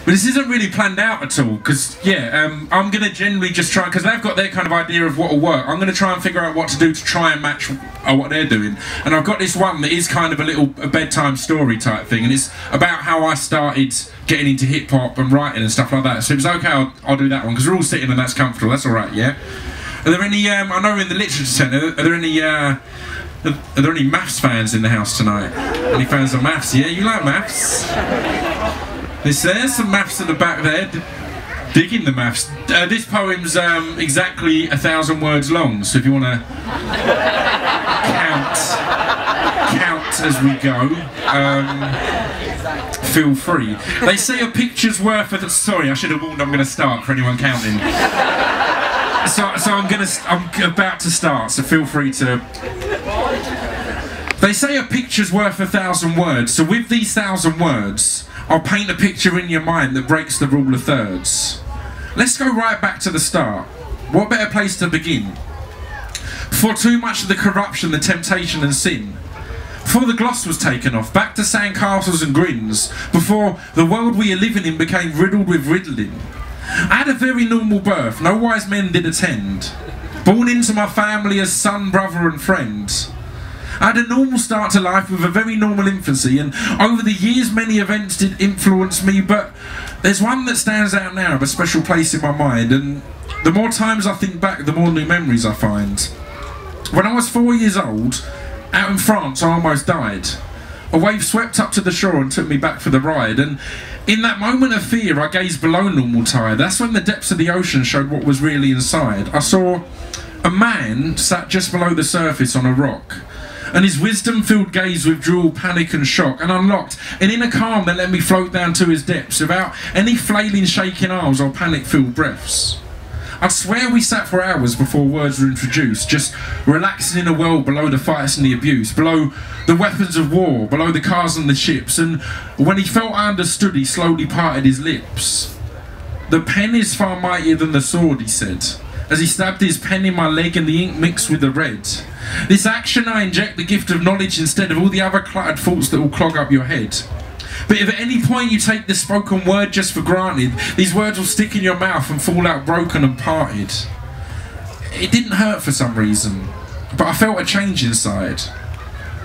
But this isn't really planned out at all, because, yeah, I'm going to generally just try, because they've got their kind of idea of what will work. I'm going to try and figure out what to do to try and match what they're doing. And I've got this one that is kind of a bedtime story type thing, and it's about how I started getting into hip-hop and writing and stuff like that. So if it's okay, I'll do that one, because we're all sitting and that's comfortable. That's all right, yeah? Are there any, I know we're in the literature centre, are there any maths fans in the house tonight? Any fans of maths? Yeah, you like maths? There's some maths at the back there, digging the maths. This poem's exactly 1,000 words long, so if you want to count as we go, feel free. They say a picture's worth of... Sorry, I should have warned I'm going to start for anyone counting. So I'm about to start, so feel free to... They say a picture's worth 1,000 words, so with these 1,000 words, I'll paint a picture in your mind that breaks the rule of thirds. Let's go right back to the start. What better place to begin? Before too much of the corruption, the temptation and sin. Before the gloss was taken off, back to sandcastles and grins. Before the world we are living in became riddled with riddling. I had a very normal birth, no wise men did attend. Born into my family as son, brother and friend. I had a normal start to life with a very normal infancy, and over the years many events did influence me, but there's one that stands out now of a special place in my mind, and the more times I think back, the more new memories I find. When I was 4 years old, out in France I almost died. A wave swept up to the shore and took me back for the ride, and in that moment of fear I gazed below normal tide. That's when the depths of the ocean showed what was really inside. I saw a man sat just below the surface on a rock, and his wisdom-filled gaze withdrew panic and shock, and unlocked an inner calm that let me float down to his depths without any flailing, shaking arms or panic-filled breaths. I'd swear we sat for hours before words were introduced, just relaxing in a world below the fights and the abuse, below the weapons of war, below the cars and the ships, and when he felt I understood, he slowly parted his lips. "The pen is far mightier than the sword," he said, as he stabbed his pen in my leg and the ink mixed with the red. "This action I inject the gift of knowledge instead of all the other cluttered thoughts that will clog up your head. But if at any point you take the spoken word just for granted, these words will stick in your mouth and fall out broken and parted." It didn't hurt for some reason, but I felt a change inside.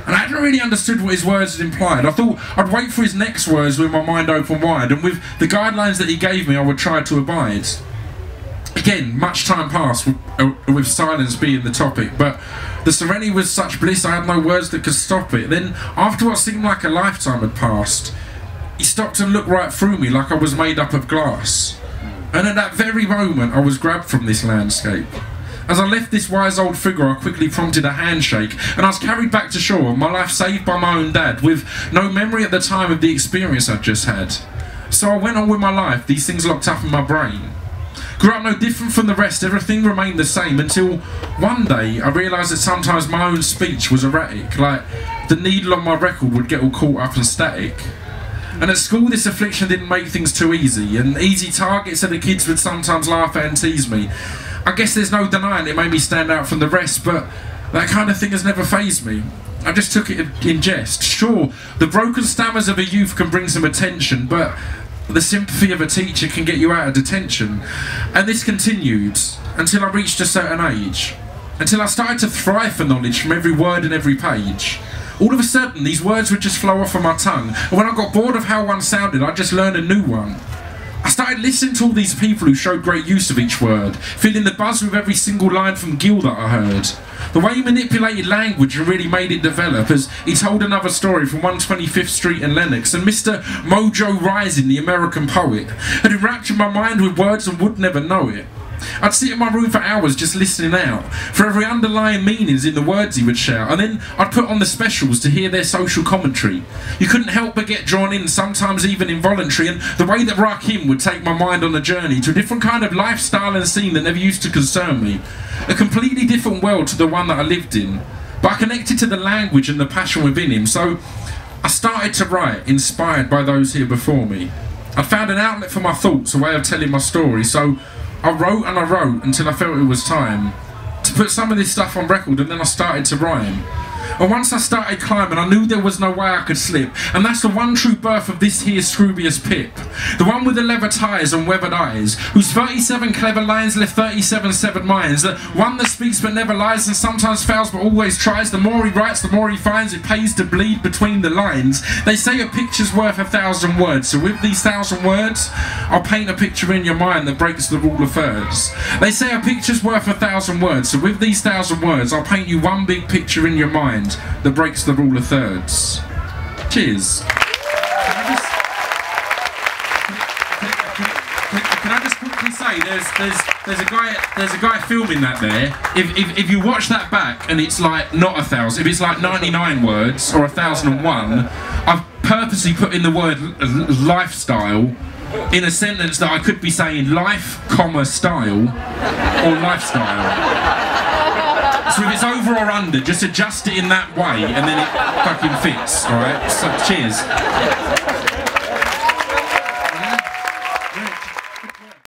And I hadn't really understood what his words had implied. I thought I'd wait for his next words with my mind open wide, and with the guidelines that he gave me I would try to abide. Again, much time passed, with silence being the topic, but the serenity was such bliss I had no words that could stop it. Then, after what seemed like a lifetime had passed, he stopped and looked right through me like I was made up of glass. And at that very moment I was grabbed from this landscape. As I left this wise old figure I quickly prompted a handshake, and I was carried back to shore, my life saved by my own dad, with no memory at the time of the experience I'd just had. So I went on with my life, these things locked up in my brain. Grew up no different from the rest, everything remained the same, until one day I realised that sometimes my own speech was erratic, like the needle on my record would get all caught up and static. And at school this affliction didn't make things too easy, and easy targets so the kids would sometimes laugh at and tease me. I guess there's no denying it made me stand out from the rest, but that kind of thing has never fazed me. I just took it in jest. Sure, the broken stammers of a youth can bring some attention, but the sympathy of a teacher can get you out of detention. And this continued until I reached a certain age, until I started to thrive for knowledge from every word and every page. All of a sudden these words would just flow off of my tongue, and when I got bored of how one sounded I'd just learn a new one. I started listening to all these people who showed great use of each word, feeling the buzz with every single line from Gill that I heard. The way he manipulated language and really made it develop, as he told another story from 125th Street in Lenox, and Mr. Mojo Rising, the American poet, had enraptured my mind with words and would never know it. I'd sit in my room for hours just listening out for every underlying meanings in the words he would shout, and then I'd put on the specials to hear their social commentary. You couldn't help but get drawn in, sometimes even involuntary, and the way that Rakim would take my mind on a journey to a different kind of lifestyle and scene that never used to concern me. A completely different world to the one that I lived in, but I connected to the language and the passion within him, so I started to write, inspired by those here before me. I found an outlet for my thoughts, a way of telling my story, so I wrote and I wrote until I felt it was time to put some of this stuff on record, and then I started to rhyme. And once I started climbing, I knew there was no way I could slip. And that's the one true birth of this here Scroobius Pip. The one with the leather ties and weathered eyes, whose 37 clever lines left 37 severed minds. The one that speaks but never lies, and sometimes fails but always tries. The more he writes, the more he finds it pays to bleed between the lines. They say a picture's worth 1,000 words, so with these 1,000 words, I'll paint a picture in your mind that breaks the rule of thirds. They say a picture's worth 1,000 words, so with these 1,000 words, I'll paint you one big picture in your mind that breaks the rule of thirds. Cheers. Can I just quickly say, there's a guy filming that there. If you watch that back and it's like not 1,000, if it's like 99 words or 1,001, I've purposely put in the word lifestyle in a sentence that I could be saying life, comma, style, or lifestyle. So if it's over or under, just adjust it in that way and then it fucking fits, alright? So cheers.